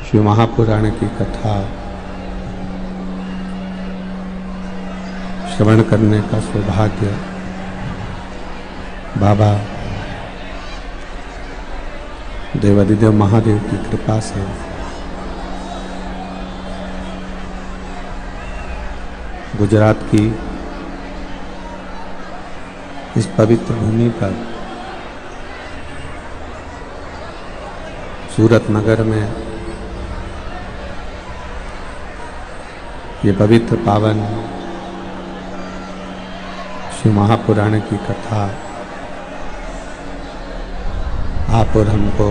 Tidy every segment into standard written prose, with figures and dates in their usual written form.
शिव महापुराण की कथा श्रवण करने का सौभाग्य बाबा देवादिदेव महादेव की कृपा से गुजरात की इस पवित्र भूमि पर सूरत नगर में ये पवित्र पावन शिव महापुराण की कथा आप और हमको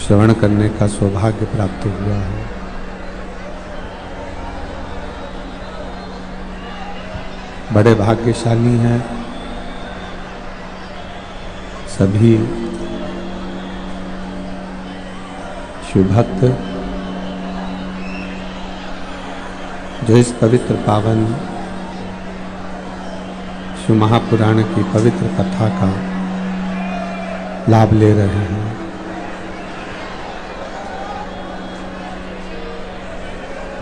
श्रवण करने का सौभाग्य प्राप्त हुआ है। बड़े भाग्यशाली हैं सभी शिव भक्त जो इस पवित्र पावन शिव महापुराण की पवित्र कथा का लाभ ले रहे हैं।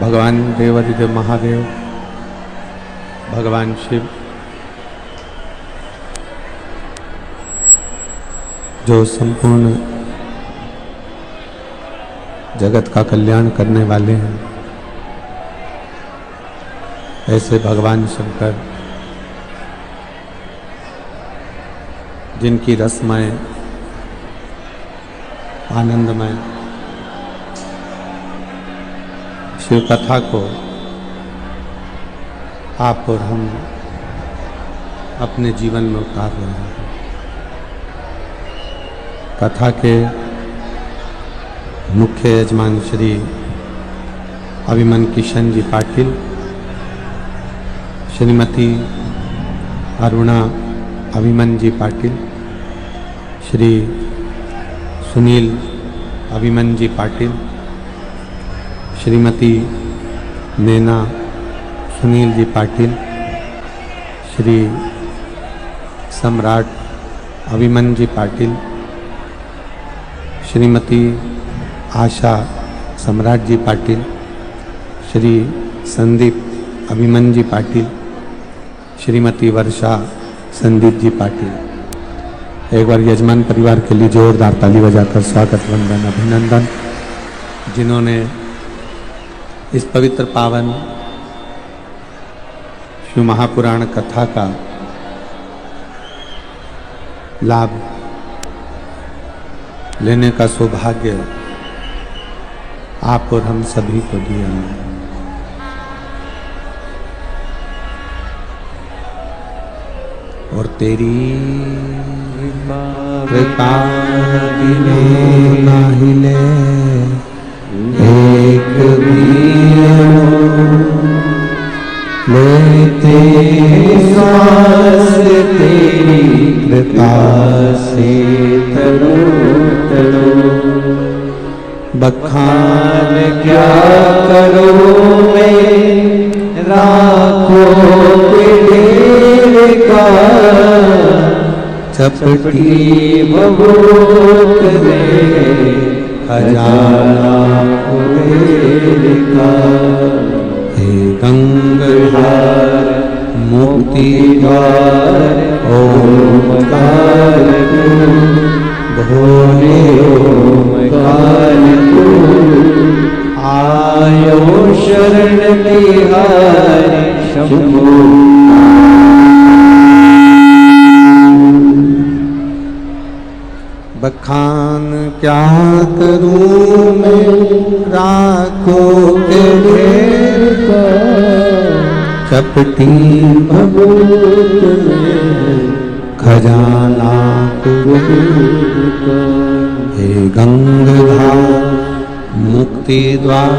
भगवान देवादिदेव महादेव, भगवान शिव जो संपूर्ण जगत का कल्याण करने वाले हैं, ऐसे भगवान शंकर जिनकी रसमय आनंदमय शिव कथा को आप और हम अपने जीवन में उतार रहे हैं। कथा के मुख्य यजमान श्री अभिमन किशन जी पाटिल, श्रीमती अरुणा अभिमन जी पाटिल, श्री सुनील अभिमन जी पाटिल, श्रीमती नैना सुनील जी पाटिल, श्री सम्राट अभिमन जी पाटिल, श्रीमती आशा सम्राट जी पाटिल, श्री संदीप अभिमन जी पाटिल, श्रीमती वर्षा संदीप जी पाटिल। एक बार यजमान परिवार के लिए जोरदार ताली बजाकर स्वागत वंदन अभिनंदन, जिन्होंने इस पवित्र पावन शिव महापुराण कथा का लाभ लेने का सौभाग्य आप और हम सभी को दिया है। और तेरी कृपा ना हिले एक भी लेते सांस तेरी कृपा से तरो तरो। बखान क्या करो मैं राखों के ढेर का, चपटी बबूत में खजाना कुबेर का। हे गंगाधार मुक्ति द्वार ओमकार भोले ओमकार आयो शरण बिहारी शंभो। बखान क्या करूं मैं राखों के ढेर का, चपटी बबूत में खजाना कुबेर का। हे गंगाधार मुक्ति द्वार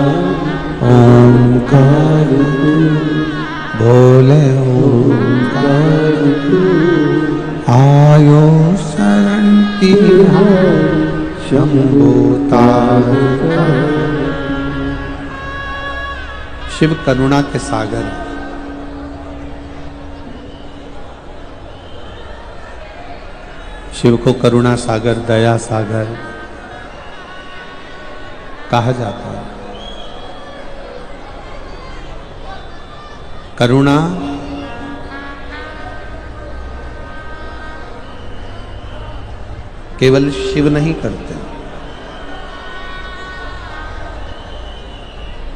ओंकार बोले ओंकार आयो शरण शंभो तारका। शिव करुणा के सागर, शिव को करुणा सागर, दया सागर, कहा जाता है। करुणा केवल शिव नहीं करते।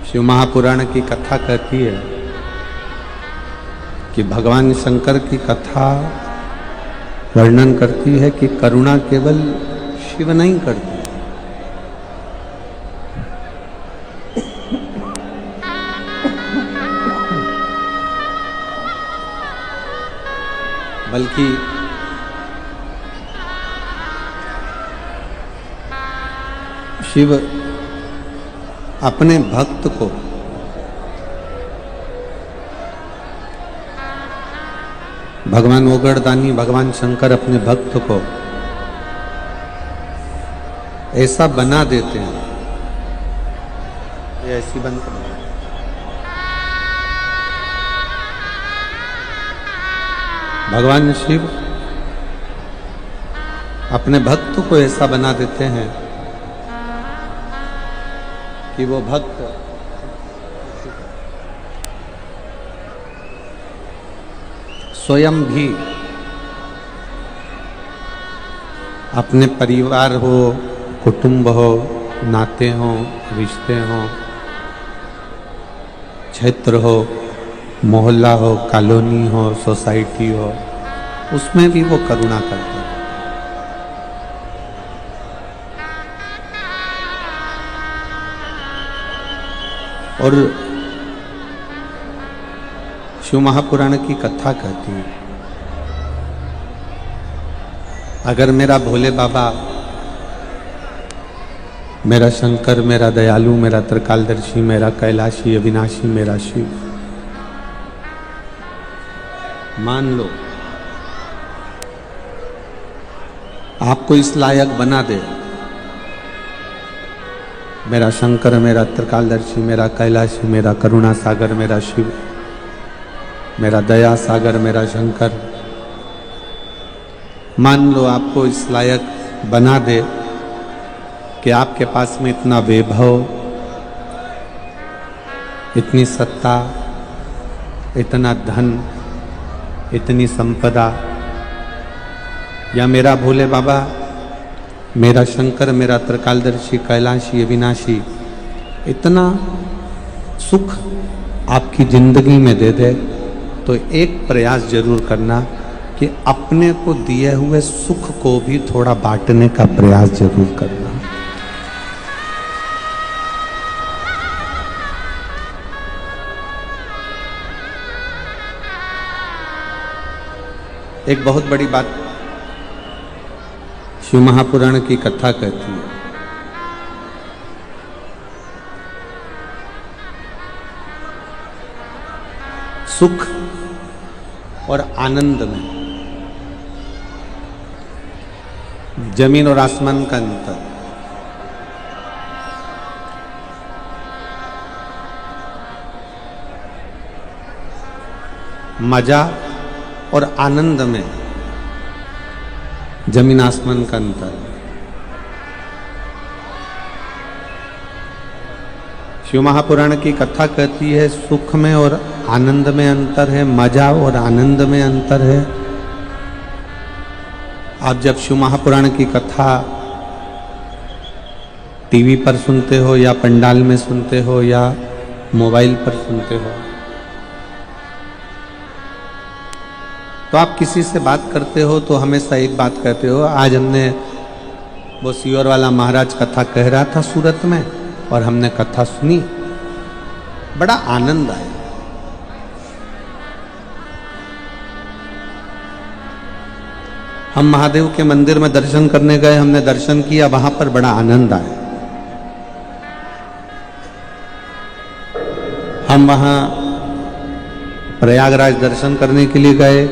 शिव महापुराण की कथा कहती है कि भगवान शंकर की कथा वर्णन करती है कि करुणा केवल शिव नहीं करते, बल्कि शिव अपने भक्त को भगवान ओगड़दानी भगवान शंकर अपने भक्त को ऐसा बना देते हैं, ये ऐसी बंद कर दो। भगवान शिव अपने भक्त को ऐसा बना देते हैं कि वो भक्त स्वयं भी अपने परिवार हो, कुटुंब हो, नाते हो, रिश्ते हो, क्षेत्र हो, मोहल्ला हो, कॉलोनी हो, सोसाइटी हो, उसमें भी वो करुणा करते हैं। और शिव महापुराण की कथा कहती है, अगर मेरा भोले बाबा, मेरा शंकर, मेरा दयालु, मेरा त्रिकालदर्शी, मेरा कैलाशी, अविनाशी, मेरा शिव मान लो आपको इस लायक बना दे, मेरा शंकर, मेरा त्रिकालदर्शी, मेरा कैलाशी, मेरा करुणा सागर, मेरा शिव, मेरा दया सागर, मेरा शंकर, मान लो आपको इस लायक बना दे कि आपके पास में इतना वैभव, इतनी सत्ता, इतना धन, इतनी संपदा, या मेरा भोले बाबा, मेरा शंकर, मेरा त्रिकालदर्शी, कैलाशी, अविनाशी इतना सुख आपकी जिंदगी में दे दे, तो एक प्रयास जरूर करना कि अपने को दिए हुए सुख को भी थोड़ा बांटने का प्रयास जरूर करना। एक बहुत बड़ी बात शिव महापुराण की कथा कहती है, सुख और आनंद में जमीन और आसमान का अंतर। मजा और आनंद में जमीन आसमान का अंतर है। शिव महापुराण की कथा कहती है सुख में और आनंद में अंतर है, मजा और आनंद में अंतर है। आप जब शिव महापुराण की कथा टीवी पर सुनते हो या पंडाल में सुनते हो या मोबाइल पर सुनते हो, तो आप किसी से बात करते हो तो हमेशा एक बात कहते हो, आज हमने वो सियोर वाला महाराज कथा कह रहा था सूरत में और हमने कथा सुनी, बड़ा आनंद आया। हम महादेव के मंदिर में दर्शन करने गए, हमने दर्शन किया, वहां पर बड़ा आनंद आया। हम वहां प्रयागराज दर्शन करने के लिए गए,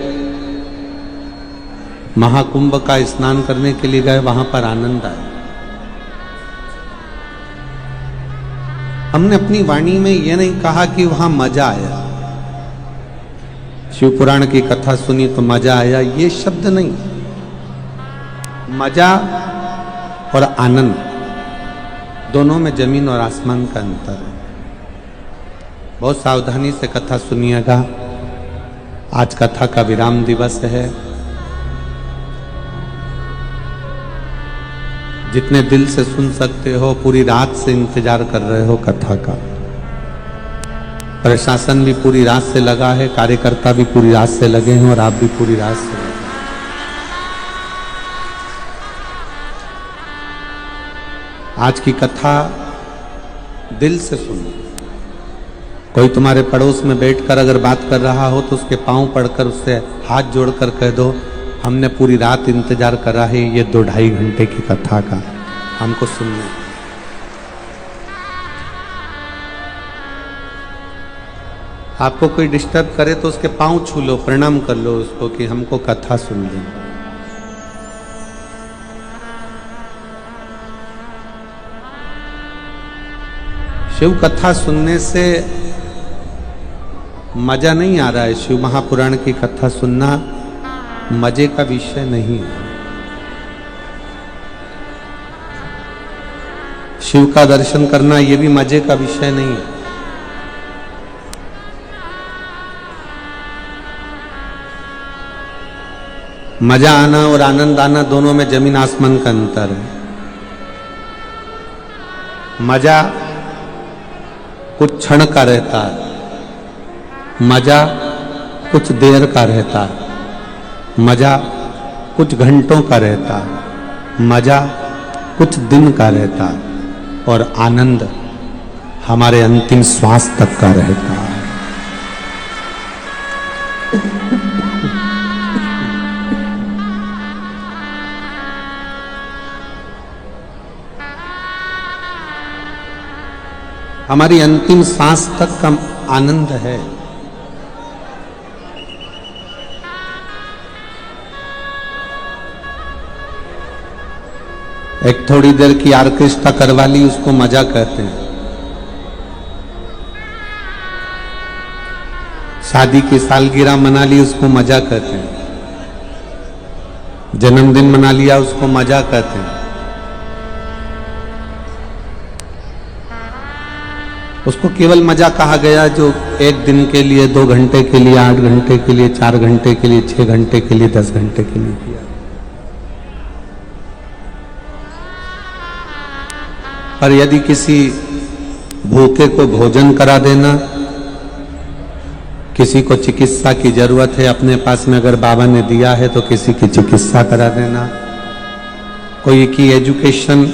महाकुंभ का स्नान करने के लिए गए, वहां पर आनंद आया। हमने अपनी वाणी में यह नहीं कहा कि वहां मजा आया, शिव पुराण की कथा सुनी तो मजा आया, ये शब्द नहीं। मजा और आनंद दोनों में जमीन और आसमान का अंतर है। बहुत सावधानी से कथा सुनिएगा। आज कथा का विराम दिवस है। जितने दिल से सुन सकते हो, पूरी रात से इंतजार कर रहे हो कथा का। प्रशासन भी पूरी रात से लगा है, कार्यकर्ता भी पूरी रात से लगे हैं और आप भी पूरी रात से लगे। आज की कथा दिल से सुनो। कोई तुम्हारे पड़ोस में बैठकर अगर बात कर रहा हो तो उसके पांव पड़कर उससे हाथ जोड़कर कह दो, हमने पूरी रात इंतजार करा है ये 2-2.5 घंटे की कथा का, हमको सुनने। आपको कोई डिस्टर्ब करे तो उसके पांव छू लो, प्रणाम कर लो उसको कि हमको कथा सुन दे। शिव कथा सुनने से मजा नहीं आ रहा है। शिव महापुराण की कथा सुनना मजे का विषय नहीं है। शिव का दर्शन करना यह भी मजे का विषय नहीं है। मजा आना और आनंद आना दोनों में जमीन आसमान का अंतर है। मजा कुछ क्षण का रहता है, मजा कुछ देर का रहता है, मजा कुछ घंटों का रहता है, मजा कुछ दिन का रहता है और आनंद हमारे अंतिम श्वास तक का रहता है। हमारी अंतिम सांस तक का आनंद है। एक थोड़ी देर की ऑर्केस्ट्रा करवा ली, उसको मजा कहते हैं। शादी की सालगिरह मना ली, उसको मजा कहते हैं। जन्मदिन मना लिया, उसको मजा कहते हैं। उसको केवल मजा कहा गया जो 1 दिन के लिए, 2 घंटे के लिए, 8 घंटे के लिए, 4 घंटे के लिए, 6 घंटे के लिए, 10 घंटे के लिए किया। पर यदि किसी भूखे को भोजन करा देना, किसी को चिकित्सा की जरूरत है, अपने पास में अगर बाबा ने दिया है तो किसी की चिकित्सा करा देना, कोई की एजुकेशन,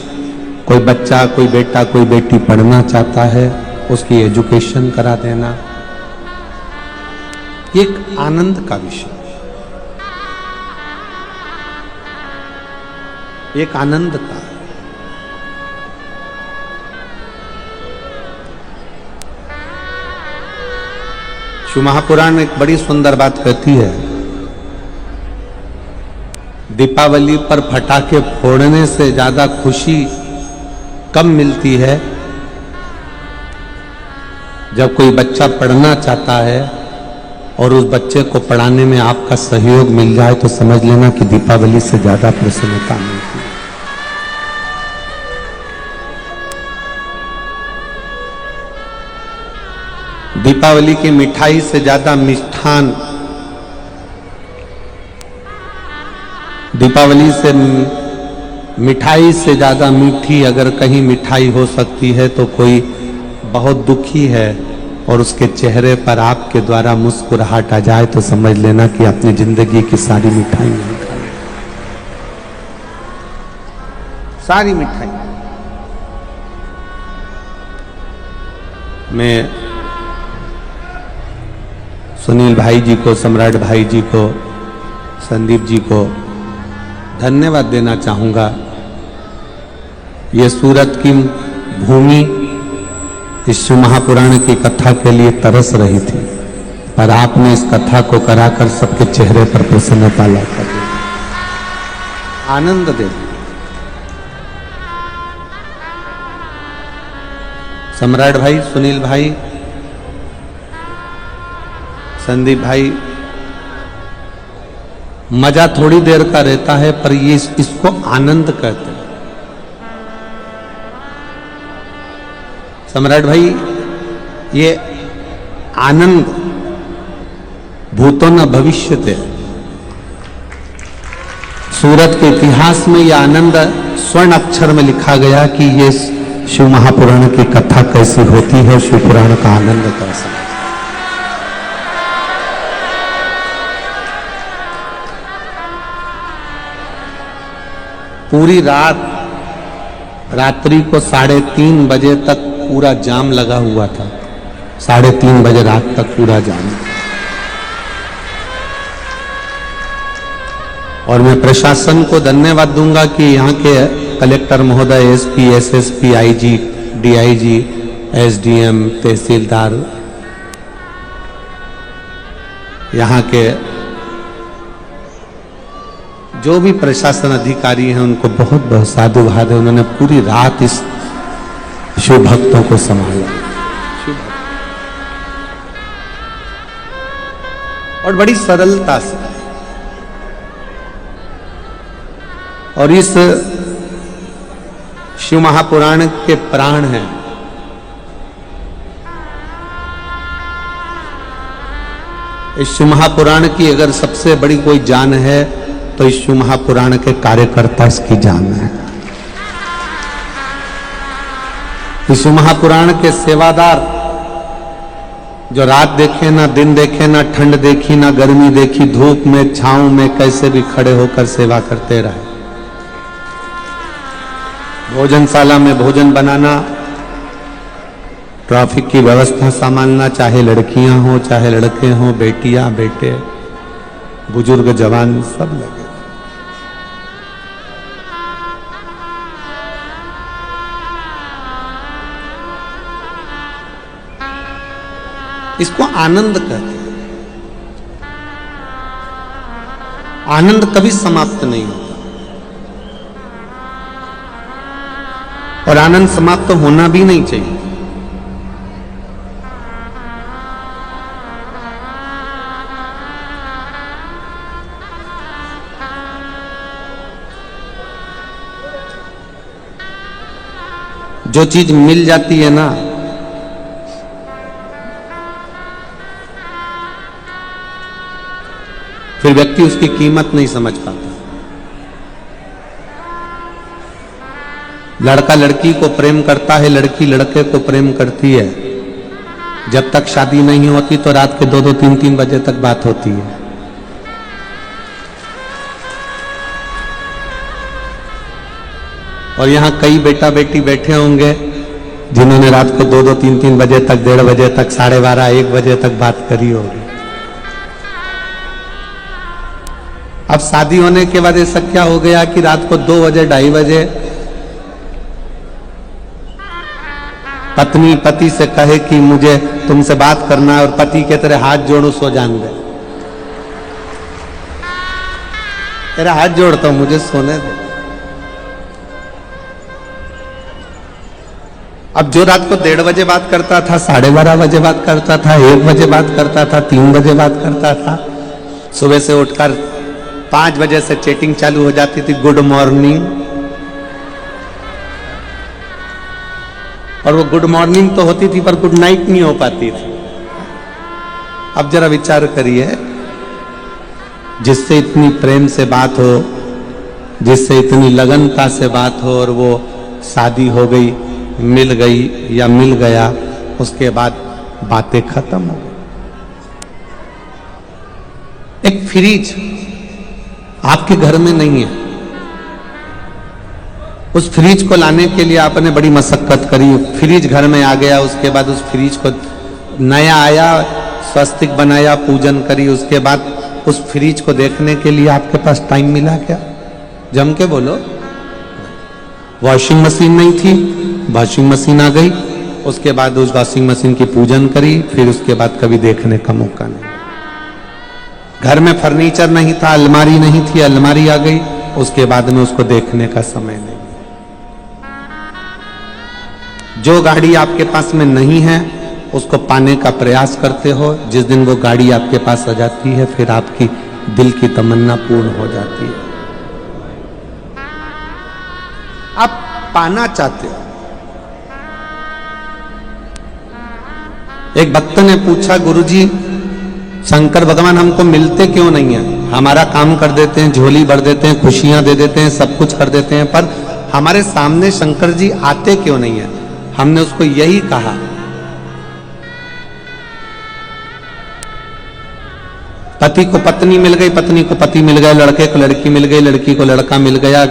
कोई बच्चा, कोई बेटा, कोई बेटी पढ़ना चाहता है, उसकी एजुकेशन करा देना, एक आनंद का विषय, एक आनंद का। शिव महापुराण एक बड़ी सुंदर बात कहती है, दीपावली पर पटाखे फोड़ने से ज्यादा खुशी कब मिलती है जब कोई बच्चा पढ़ना चाहता है और उस बच्चे को पढ़ाने में आपका सहयोग मिल जाए तो समझ लेना कि दीपावली से ज्यादा प्रसन्नता मिलती है। दीपावली की मिठाई से ज्यादा मिष्ठान, दीपावली से मिठाई से ज्यादा मीठी अगर कहीं मिठाई हो सकती है तो कोई बहुत दुखी है और उसके चेहरे पर आपके द्वारा मुस्कुराहट आ जाए तो समझ लेना कि अपनी जिंदगी की सारी मिठाई नहीं खाई, सारी मिठाई। मैं सुनील भाई जी को, सम्राट भाई जी को, संदीप जी को धन्यवाद देना चाहूंगा। ये सूरत की भूमि इस शिव महापुराण की कथा के लिए तरस रही थी, पर आपने इस कथा को कराकर सबके चेहरे पर प्रसन्नता लाकर आनंद दे दिया। सम्राट भाई, सुनील भाई, संदीप भाई, मजा थोड़ी देर का रहता है पर ये इसको आनंद कहते हैं। सम्राट भाई, ये आनंद भूतो न भविष्यते, सूरत के इतिहास में यह आनंद स्वर्ण अक्षर में लिखा गया कि ये शिव महापुराण की कथा कैसी होती है, शिव पुराण का आनंद कैसा है। पूरी रात्रि को 3:30 बजे तक पूरा जाम लगा हुआ था। 3:30 बजे रात तक पूरा जाम। और मैं प्रशासन को धन्यवाद दूंगा कि यहाँ के कलेक्टर महोदय, SP, SSP, IG, DIG, SDM, tehsildar, यहाँ के जो भी प्रशासन अधिकारी हैं उनको बहुत बहुत साधुवाद है। उन्होंने पूरी रात इस शिव भक्तों को संभाला और बड़ी सरलता से। और इस शिव महापुराण के प्राण हैं। इस शिव महापुराण की अगर सबसे बड़ी कोई जान है तो इस शिव महापुराण के कार्यकर्ता इसकी जान है। इस शिव महापुराण के सेवादार जो रात देखे ना दिन देखे ना ठंड देखी ना गर्मी देखी, धूप में छांव में कैसे भी खड़े होकर सेवा करते रहे। भोजनशाला में भोजन बनाना, ट्रैफिक की व्यवस्था संभालना, चाहे लड़कियां हो चाहे लड़के हो, बेटियां बेटे, बुजुर्ग जवान सब लगे। इसको आनंद कहते हैं। आनंद कभी समाप्त नहीं होता और आनंद समाप्त तो होना भी नहीं चाहिए। जो चीज मिल जाती है ना, फिर व्यक्ति उसकी कीमत नहीं समझ पाता। लड़का लड़की को प्रेम करता है, लड़की लड़के को प्रेम करती है। जब तक शादी नहीं होती तो रात के 2-2, 3-3 बजे तक बात होती है। और यहां कई बेटा बेटी बैठे होंगे जिन्होंने रात को 2-2, 3-3 बजे तक, 1:30 बजे तक, 12:30, 1 बजे तक बात करी होगी। अब शादी होने के बाद ऐसा क्या हो गया कि रात को 2 बजे, 2:30 बजे पत्नी पति से कहे कि मुझे तुमसे बात करना है और पति के तेरे हाथ जोड़ो, सो जान दे, तेरा हाथ जोड़ता हूं, मुझे सोने दे। अब जो रात को 1:30 बजे बात करता था, 12:30 बजे बात करता था, 1 बजे बात करता था, 3 बजे बात करता था, सुबह से उठकर 5 बजे से चैटिंग चालू हो जाती थी, गुड मॉर्निंग। और वो गुड मॉर्निंग तो होती थी पर गुड नाइट नहीं हो पाती थी। अब जरा विचार करिए, जिससे इतनी प्रेम से बात हो, जिससे इतनी लगनता से बात हो और वो शादी हो गई, मिल गई या मिल गया, उसके बाद बातें खत्म हो गई। एक फ्रिज आपके घर में नहीं है, उस फ्रिज को लाने के लिए आपने बड़ी मशक्कत करी, फ्रिज घर में आ गया, उसके बाद उस फ्रिज को नया आया, स्वस्तिक बनाया, पूजन करी, उसके बाद उस फ्रिज को देखने के लिए आपके पास टाइम मिला क्या? जम के बोलो। वॉशिंग मशीन नहीं थी, वॉशिंग मशीन आ गई, उसके बाद उस वॉशिंग मशीन की पूजन करी, फिर उसके बाद कभी देखने का मौका नहीं। घर में फर्नीचर नहीं था, अलमारी नहीं थी, अलमारी आ गई, उसके बाद में उसको देखने का समय नहीं। जो गाड़ी आपके पास में नहीं है उसको पाने का प्रयास करते हो, जिस दिन वो गाड़ी आपके पास आ जाती है फिर आपकी दिल की तमन्ना पूर्ण हो जाती है। आप पाना चाहते हो, एक भक्त ने पूछा, गुरुजी शंकर भगवान हमको मिलते क्यों नहीं है? हमारा काम कर देते हैं, झोली भर देते हैं, खुशियां दे देते हैं, सब कुछ कर देते हैं, पर हमारे सामने शंकर जी आते क्यों नहीं है? हमने उसको यही कहा, पति को पत्नी मिल गई, पत्नी को पति मिल गया, लड़के को लड़की मिल गई, लड़की को लड़का मिल गया,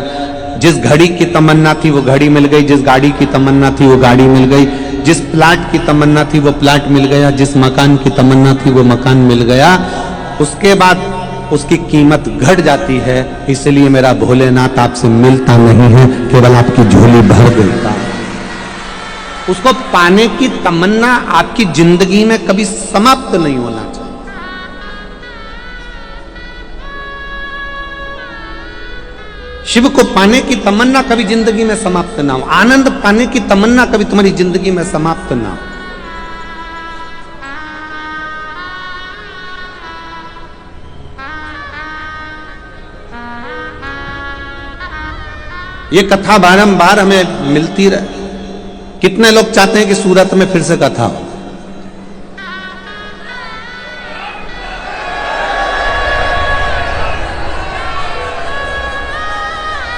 जिस घड़ी की तमन्ना थी वो घड़ी मिल गई, जिस गाड़ी की तमन्ना थी वो गाड़ी मिल गई, जिस प्लाट की तमन्ना थी वो प्लाट मिल गया, जिस मकान की तमन्ना थी वो मकान मिल गया। उसके बाद उसकी कीमत घट जाती है। इसलिए मेरा भोलेनाथ आपसे मिलता नहीं है, केवल आपकी झोली भर देता है। उसको पाने की तमन्ना आपकी जिंदगी में कभी समाप्त नहीं होना चाहिए। शिव को पाने की तमन्ना कभी जिंदगी में समाप्त ना हो, आनंद पाने की तमन्ना कभी तुम्हारी जिंदगी में समाप्त ना हो। ये कथा बारंबार हमें मिलती रहे। कितने लोग चाहते हैं कि सूरत में फिर से कथा हो?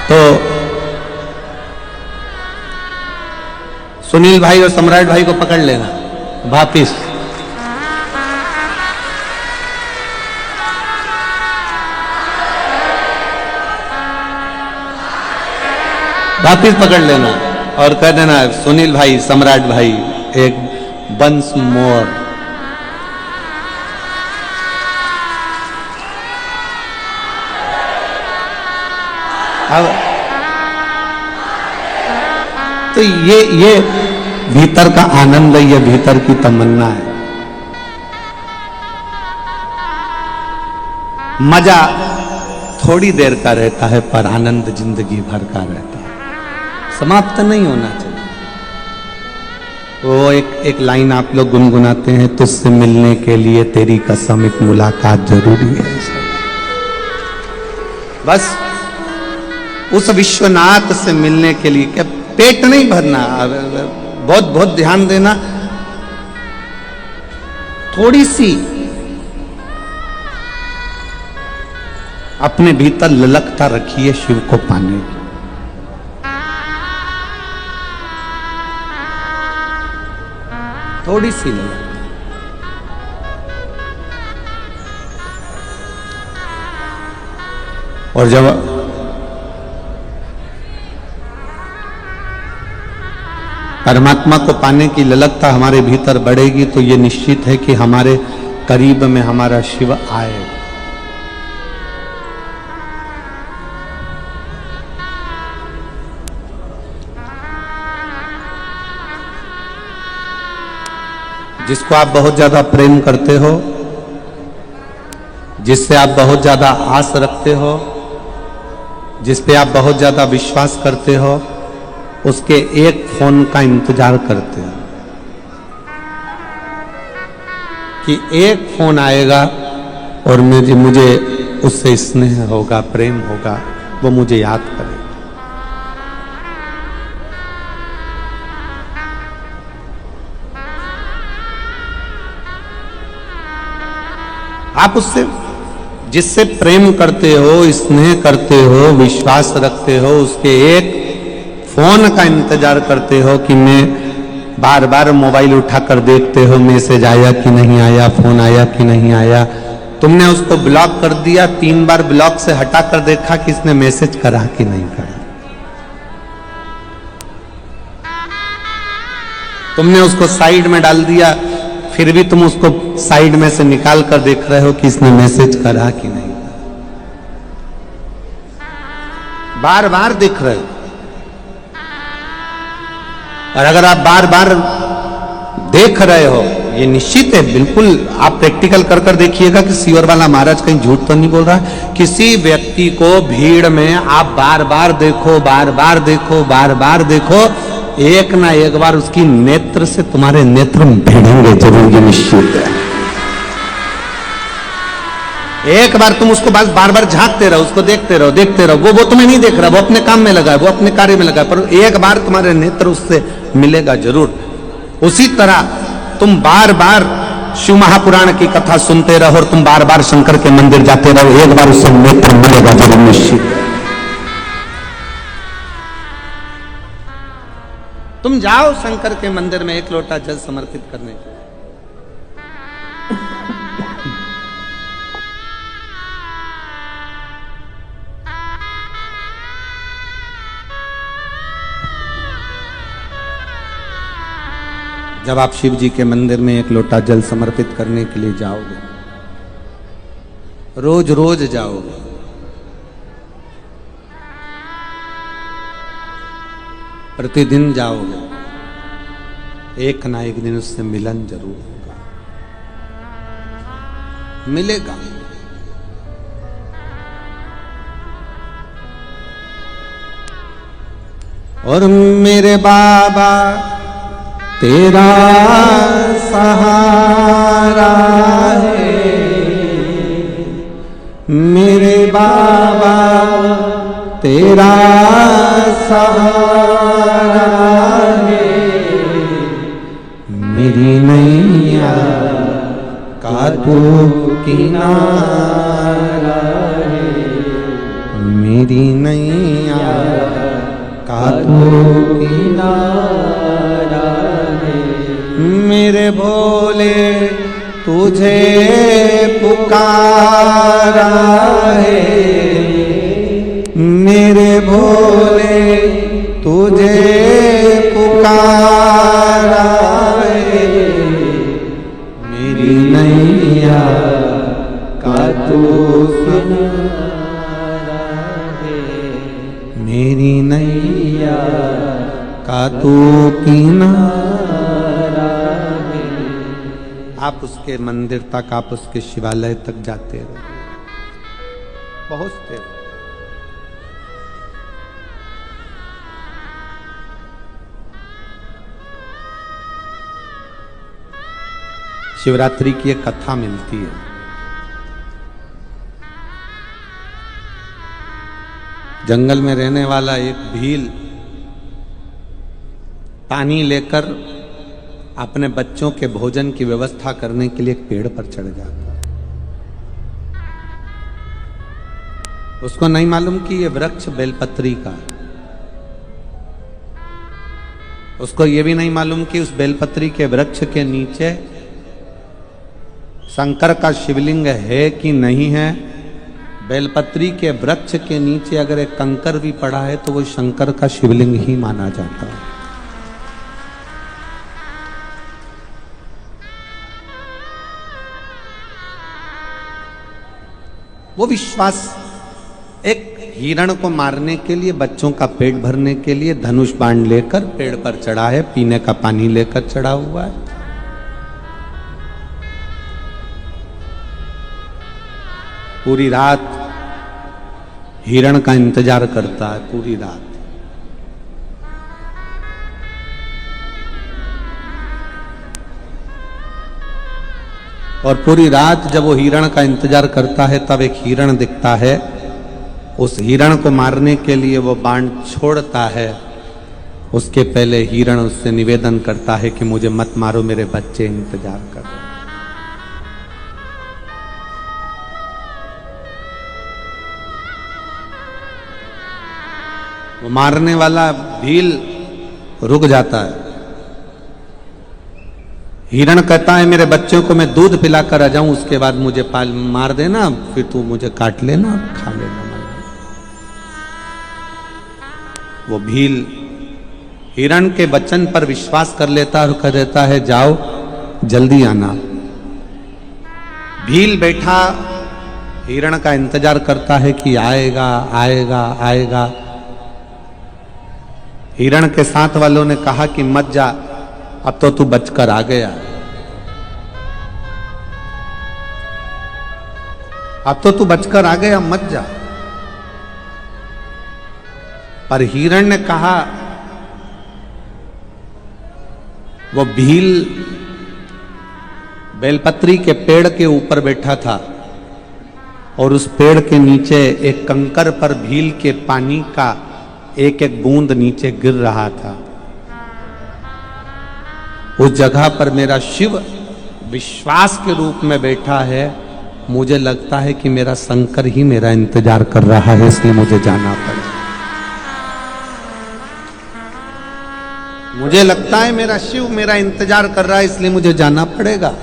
तो सुनील भाई और सम्राट भाई को पकड़ लेना वापिस। वापिस पकड़ लेना और कह देना, सुनील भाई, सम्राट भाई, एक वंस मोर। अब तो ये भीतर का आनंद है, ये भीतर की तमन्ना है। मजा थोड़ी देर का रहता है, पर आनंद जिंदगी भर का रहता है, समाप्त नहीं होना चाहिए। वो एक लाइन आप लोग गुनगुनाते हैं, तुझसे मिलने के लिए तेरी कसम एक मुलाकात जरूरी है। बस उस विश्वनाथ से मिलने के लिए क्या पेट नहीं भरना, बहुत बहुत ध्यान देना। थोड़ी सी अपने भीतर ललकता रखिए शिव को पाने की। थोड़ी सी ललक। और जब परमात्मा को पाने की ललकता हमारे भीतर बढ़ेगी, तो ये निश्चित है कि हमारे करीब में हमारा शिव आए। जिसको आप बहुत ज्यादा प्रेम करते हो, जिससे आप बहुत ज्यादा आस रखते हो, जिस पे आप बहुत ज्यादा विश्वास करते हो, उसके एक फोन का इंतजार करते हो कि एक फोन आएगा और मुझे उससे स्नेह होगा, प्रेम होगा, वो मुझे याद करेगा। आप उससे जिससे प्रेम करते हो, स्नेह करते हो, विश्वास रखते हो, उसके एक फोन का इंतजार करते हो कि मैं बार बार मोबाइल उठाकर देखते हो मैसेज आया कि नहीं आया, फोन आया कि नहीं आया। तुमने उसको ब्लॉक कर दिया, 3 बार ब्लॉक से हटाकर देखा कि इसने मैसेज करा कि नहीं करा। तुमने उसको साइड में डाल दिया, फिर भी तुम उसको साइड में से निकाल कर देख रहे हो कि इसने मैसेज करा कि नहीं। बार बार देख रहे हो। और अगर आप बार बार देख रहे हो, ये निश्चित है, बिल्कुल आप प्रैक्टिकल कर कर देखिएगा कि सीवर वाला महाराज कहीं झूठ तो नहीं बोल रहा है। किसी व्यक्ति को भीड़ में आप बार बार देखो, बार बार देखो, बार बार देखो, एक ना एक बार उसकी नेत्र से तुम्हारे नेत्र भिड़ेंगे जरूर, ये निश्चित है। एक बार तुम उसको बस बार बार झांकते रहो, उसको देखते रहो, देखते रहो। वो तुम्हें नहीं देख रहा, वो अपने काम में लगा है, वो अपने कार्य में लगा है, पर एक बार तुम्हारे नेत्र उससे मिलेगा जरूर। उसी तरह तुम बार बार शिव महापुराण की कथा सुनते रहो और तुम बार बार शंकर के मंदिर जाते रहो, एक बार उससे नेत्र मिलेगा जरूर निश्चित। तुम जाओ शंकर के मंदिर में एक लोटा जल समर्पित करने के लिए। जब आप शिव जी के मंदिर में एक लोटा जल समर्पित करने के लिए जाओगे, रोज रोज जाओगे, प्रतिदिन जाओगे, एक ना एक दिन उससे मिलन जरूर होगा, मिलेगा। और मेरे बाबा तेरा सहारा है, मेरे बाबा तेरा सहारा है, मेरी नैया का तू किनारा है, मेरी नैया का तू किनारा है, मेरे भोले तुझे पुकारा है, मेरे भोले तुझे पुकारा है, मेरी नैया का तू किनारा है, मेरी नैया का तू किनारा है। आप उसके मंदिर तक, आप उसके शिवालय तक जाते रहो, पहुंचते रहो। शिवरात्रि की एक कथा मिलती है। जंगल में रहने वाला एक भील पानी लेकर अपने बच्चों के भोजन की व्यवस्था करने के लिए एक पेड़ पर चढ़ जाता। उसको नहीं मालूम कि यह वृक्ष बेलपत्री का है। उसको यह भी नहीं मालूम कि उस बेलपत्री के वृक्ष के नीचे शंकर का शिवलिंग है कि नहीं है। बेलपत्री के वृक्ष के नीचे अगर एक कंकर भी पड़ा है तो वो शंकर का शिवलिंग ही माना जाता है। वो विश्वास एक हिरण को मारने के लिए, बच्चों का पेट भरने के लिए धनुष बाण लेकर पेड़ पर चढ़ा है, पीने का पानी लेकर चढ़ा हुआ है। पूरी रात हिरण का इंतजार करता है, पूरी रात। और पूरी रात जब वो हिरण का इंतजार करता है तब एक हिरण दिखता है। उस हिरण को मारने के लिए वो बाण छोड़ता है। उसके पहले हिरण उससे निवेदन करता है कि मुझे मत मारो, मेरे बच्चे इंतजार कर रहे हैं। वो मारने वाला भील रुक जाता है। हिरण कहता है मेरे बच्चों को मैं दूध पिलाकर आ जाऊं, उसके बाद मुझे मार देना, फिर तू मुझे काट लेना, खा लेना। वो भील हिरण के वचन पर विश्वास कर लेता और कह देता है जाओ जल्दी आना। भील बैठा हिरण का इंतजार करता है कि आएगा आएगा आएगा। हिरण के साथ वालों ने कहा कि मत जा, अब तो तू बचकर आ गया, अब तो तू बचकर आ गया, मत जा। पर हिरण ने कहा, वो भील बेलपत्री के पेड़ के ऊपर बैठा था और उस पेड़ के नीचे एक कंकर पर भील के पानी का एक एक बूंद नीचे गिर रहा था। उस जगह पर मेरा शिव विश्वास के रूप में बैठा है। मुझे लगता है कि मेरा शंकर ही मेरा इंतजार कर रहा है, इसलिए मुझे जाना पड़ेगा। मुझे लगता है मेरा शिव मेरा इंतजार कर रहा है, इसलिए मुझे जाना पड़ेगा।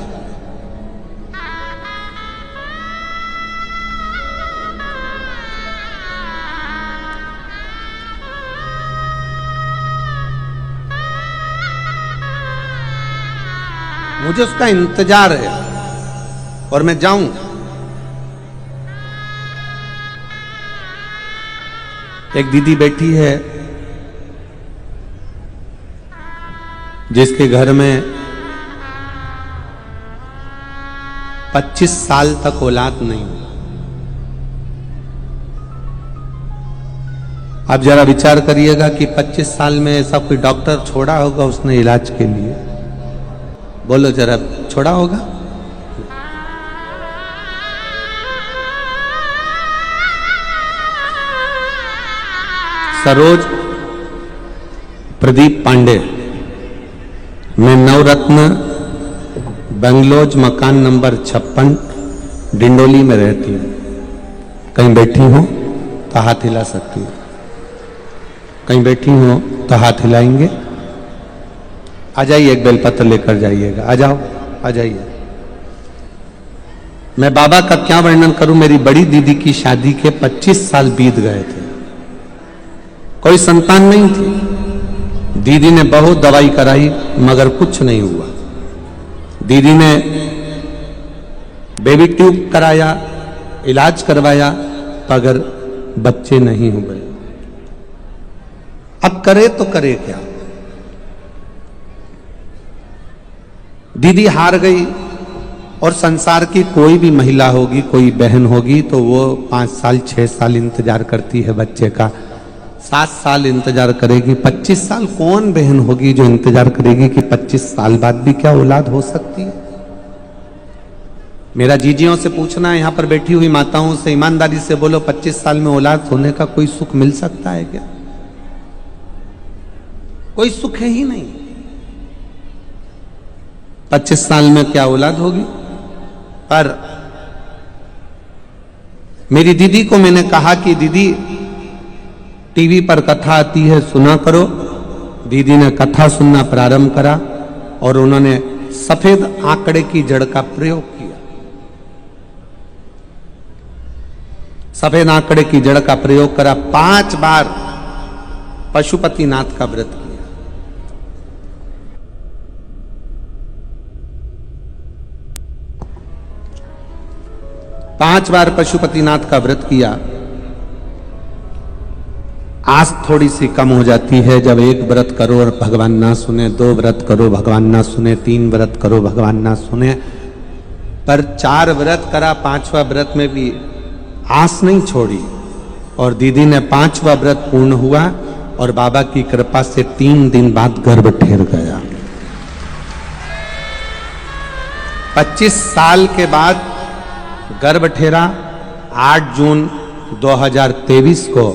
मुझे उसका इंतजार है और मैं जाऊं। एक दीदी बैठी है जिसके घर में 25 साल तक औलाद नहीं। आप जरा विचार करिएगा कि 25 साल में ऐसा कोई डॉक्टर छोड़ा होगा उसने इलाज के लिए? बोलो जरा, छोड़ा होगा? सरोज प्रदीप पांडे, मैं नवरत्न बंगलोज मकान नंबर 56 डिंडोली में रहती हूँ। कहीं बैठी हो तो हाथ हिला सकती हूँ, कहीं बैठी हो तो हाथ हिलाएंगे। आ जाइए, एक बेलपत्र लेकर जाइएगा। आ जाओ, आ जाइए। मैं बाबा का क्या वर्णन करूं। मेरी बड़ी दीदी की शादी के 25 साल बीत गए थे, कोई संतान नहीं थी। दीदी ने बहुत दवाई कराई मगर कुछ नहीं हुआ। दीदी ने बेबी ट्यूब कराया, इलाज करवाया, मगर बच्चे नहीं हुए। अब करे तो करे क्या? दीदी हार गई। और संसार की कोई भी महिला होगी, कोई बहन होगी, तो वो 5 साल 6 साल इंतजार करती है बच्चे का, 7 साल इंतजार करेगी। 25 साल कौन बहन होगी जो इंतजार करेगी कि 25 साल बाद भी क्या औलाद हो सकती है? मेरा जीजियों से पूछना है, यहां पर बैठी हुई माताओं से, ईमानदारी से बोलो, 25 साल में औलाद होने का कोई सुख मिल सकता है क्या? कोई सुख है ही नहीं। 25 साल में क्या औलाद होगी? पर मेरी दीदी को मैंने कहा कि दीदी टीवी पर कथा आती है, सुना करो। दीदी ने कथा सुनना प्रारंभ करा और उन्होंने सफेद आंकड़े की जड़ का प्रयोग किया। सफेद आंकड़े की जड़ का प्रयोग करा। 5 बार पशुपतिनाथ का व्रत किया। 5 बार पशुपतिनाथ का व्रत किया। आस थोड़ी सी कम हो जाती है जब एक व्रत करो और भगवान ना सुने, 2 व्रत करो भगवान ना सुने, 3 व्रत करो भगवान ना सुने। पर 4 व्रत करा, 5वां व्रत में भी आस नहीं छोड़ी और दीदी ने 5वां व्रत पूर्ण हुआ और बाबा की कृपा से 3 दिन बाद गर्भ ठहर गया। 25 साल के बाद गर्भ ठहरा। 8 जून 2023 को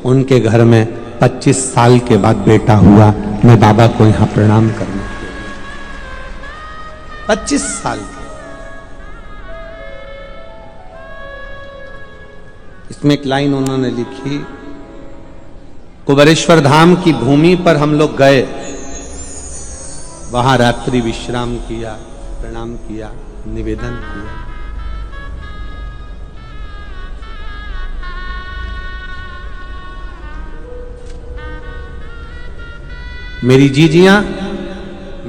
उनके घर में 25 साल के बाद बेटा हुआ। मैं बाबा को यहां प्रणाम करना। 25 साल। इसमें एक लाइन उन्होंने लिखी, कुबेरेश्वर धाम की भूमि पर हम लोग गए, वहां रात्रि विश्राम किया, प्रणाम किया, निवेदन किया। मेरी जीजियां,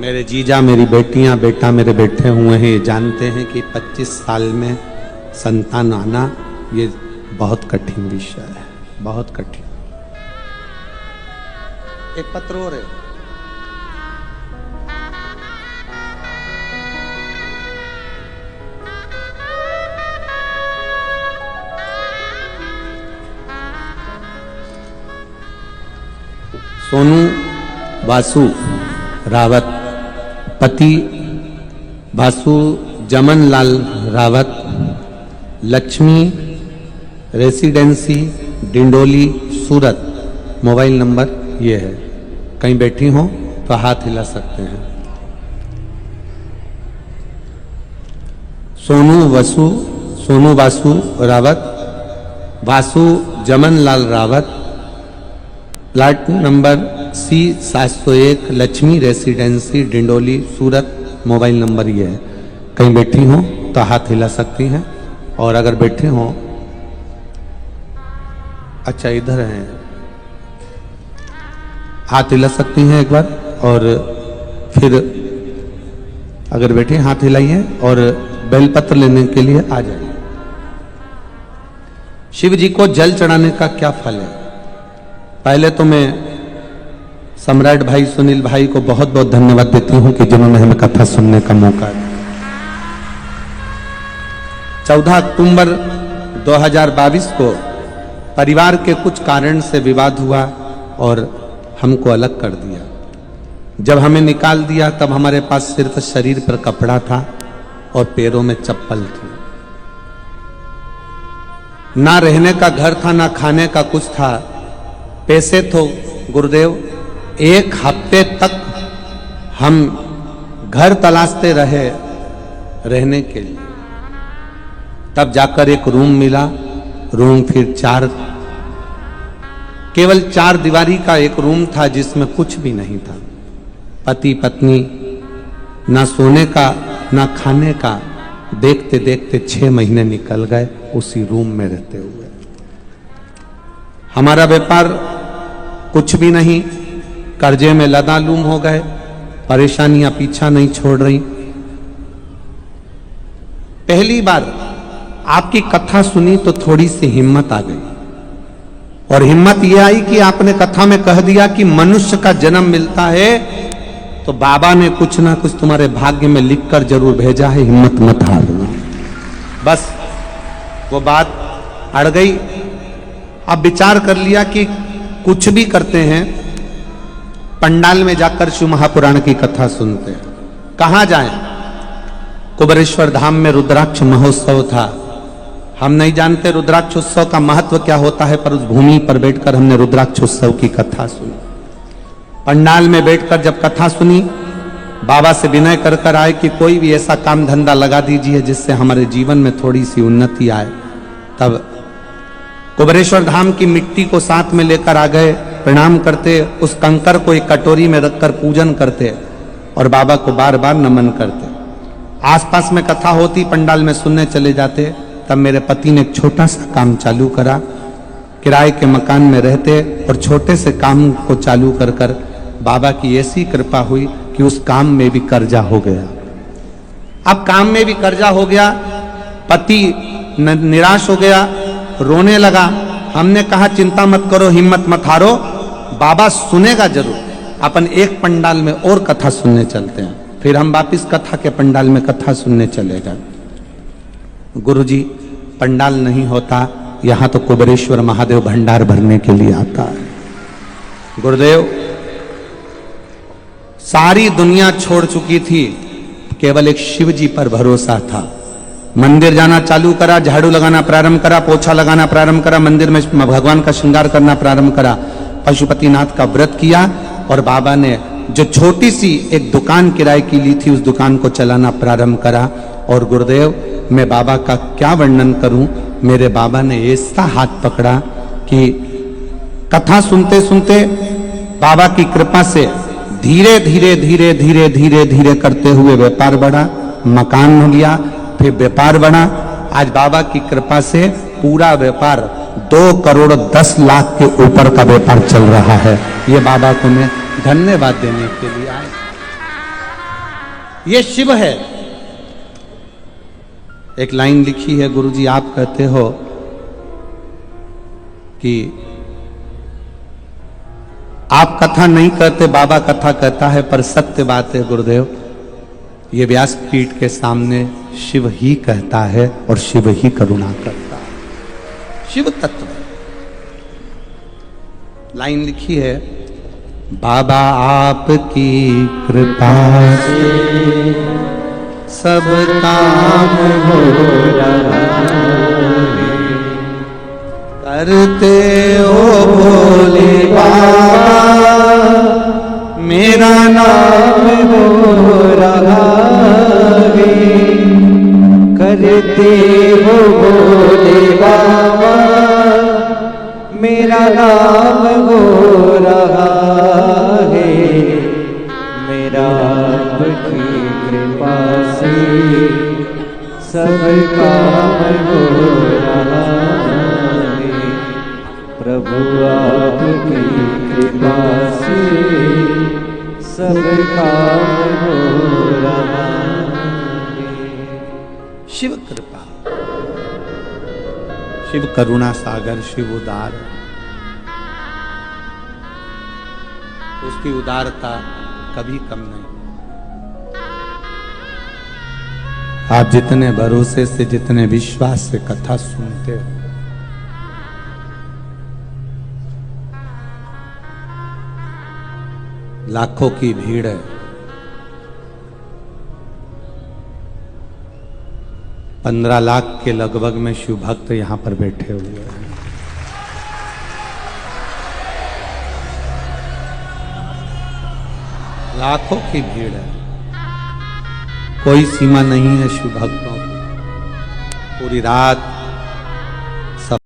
मेरे जीजा, मेरी बेटियां, बेटा मेरे बैठे हुए हैं, ये जानते हैं कि 25 साल में संतान आना ये बहुत कठिन विषय है, बहुत कठिन। एक पत्र और है, सोनू वासु रावत, पति Vasu Jaman Lal Rawat, Lakshmi residency Dindoli Surat. Mobile number ये है। कहीं बैठी हो तो हाथ हिला सकते हैं। Sonu Vasu Rawat, Vasu Jaman Lal Rawat, plot number C701, Lakshmi residency, Dindoli, Surat. Mobile number ये है। कहीं बैठी हो तो हाथ हिला सकती हैं, और अगर बैठे हो, अच्छा इधर हैं, हाथ हिला सकती हैं एक बार, और फिर अगर बैठे हाथ हिलाइए और बेलपत्र लेने के लिए आ जाइए। शिव जी को जल चढ़ाने का क्या फल है? पहले तो मैं सम्राट भाई सुनील भाई को बहुत बहुत धन्यवाद देती हूं कि जिन्होंने हमें कथा सुनने का मौका दिया। 14 अक्टूबर 2022 को परिवार के कुछ कारण से विवाद हुआ और हमको अलग कर दिया। जब हमें निकाल दिया तब हमारे पास सिर्फ शरीर पर कपड़ा था और पैरों में चप्पल थी। ना रहने का घर था, ना खाने का कुछ था। पैसे तो गुरुदेव 1 हफ्ते तक हम घर तलाशते रहे रहने के लिए, तब जाकर एक रूम मिला। रूम फिर केवल 4 दीवारी का एक रूम था जिसमें कुछ भी नहीं था। पति पत्नी, ना सोने का ना खाने का। देखते देखते 6 महीने निकल गए उसी रूम में रहते हुए। हमारा व्यापार कुछ भी नहीं, कर्जे में लदालूम हो गए। परेशानियां पीछा नहीं छोड़ रही। पहली बार आपकी कथा सुनी तो थोड़ी सी हिम्मत आ गई, और हिम्मत यह आई कि आपने कथा में कह दिया कि मनुष्य का जन्म मिलता है तो बाबा ने कुछ ना कुछ तुम्हारे भाग्य में लिखकर जरूर भेजा है, हिम्मत मत हारना। बस वो बात अड़ गई। अब विचार कर लिया कि कुछ भी करते हैं, पंडाल में जाकर शिव महापुराण की कथा सुनते हैं। कहां जाएं? कुबेरेश्वर धाम में रुद्राक्ष महोत्सव था। हम नहीं जानते रुद्राक्ष उत्सव का महत्व क्या होता है, पर उस भूमि पर बैठकर हमने रुद्राक्ष उत्सव की कथा सुनी। पंडाल में बैठकर जब कथा सुनी, बाबा से विनय कर कर आए कि कोई भी ऐसा काम धंधा लगा दीजिए जिससे हमारे जीवन में थोड़ी सी उन्नति आए। तब कुबेरेश्वर धाम की मिट्टी को साथ में लेकर आ गए। प्रणाम करते, उस कंकर को एक कटोरी में रखकर पूजन करते और बाबा को बार बार नमन करते। आसपास में कथा होती, पंडाल में सुनने चले जाते। तब मेरे पति ने एक छोटा सा काम चालू करा। किराए के मकान में रहते और छोटे से काम को चालू कर कर बाबा की ऐसी कृपा हुई कि उस काम में भी कर्जा हो गया। अब काम में भी कर्जा हो गया, पति निराश हो गया, रोने लगा। हमने कहा चिंता मत करो, हिम्मत मत हारो, बाबा सुनेगा जरूर। अपन एक पंडाल में और कथा सुनने चलते हैं। फिर हम वापिस कथा के पंडाल में कथा सुनने चले गए। गुरुजी, पंडाल नहीं होता, यहां तो कुबेरेश्वर महादेव भंडार भरने के लिए आता है। गुरुदेव, सारी दुनिया छोड़ चुकी थी, केवल एक शिव जी पर भरोसा था। मंदिर जाना चालू करा, झाड़ू लगाना प्रारंभ करा, पोछा लगाना प्रारंभ करा, मंदिर में भगवान का श्रृंगार करना प्रारंभ करा, पशुपतिनाथ का व्रत किया, और बाबा ने जो छोटी सी एक दुकान किराए की ली थी उस दुकान को चलाना प्रारंभ करा। और गुरुदेव, मैं बाबा का क्या वर्णन करूं। मेरे बाबा ने ऐसा हाथ पकड़ा कि कथा सुनते सुनते बाबा की कृपा से धीरे धीरे धीरे धीरे धीरे धीरे करते हुए व्यापार बढ़ा, मकान हो गया, फिर व्यापार बढ़ा। आज बाबा की कृपा से पूरा व्यापार 2 करोड़ 10 लाख के ऊपर का व्यापार चल रहा है। ये बाबा को मैं धन्यवाद देने के लिए आए। ये शिव है। एक लाइन लिखी है, गुरुजी आप कहते हो कि आप कथा नहीं कहते, बाबा कथा कहता है, पर सत्य बात है गुरुदेव, ये व्यासपीठ के सामने शिव ही कहता है और शिव ही करुणा करता है। शिव तत्व लाइन लिखी है, बाबा आपकी कृपा से सब काम हो रहा है, करते हो भोले बाबा मेरा नाम हो रहा है, देव भोले बाबा, मेरा नाम हो रहा है, मेरा आपकी कृपा से सब काम हो रहा है। प्रभु आपकी कृपा से सब काम हो रहा है। शिव कृपा, शिव करुणा सागर, शिव उदार, उसकी उदारता कभी कम नहीं। आप जितने भरोसे से, जितने विश्वास से कथा सुनते हो, लाखों की भीड़ है, 15 लाख के लगभग में शिव भक्त यहां पर बैठे हुए हैं। लाखों की भीड़ है, कोई सीमा नहीं है शिव भक्तों की। पूरी रात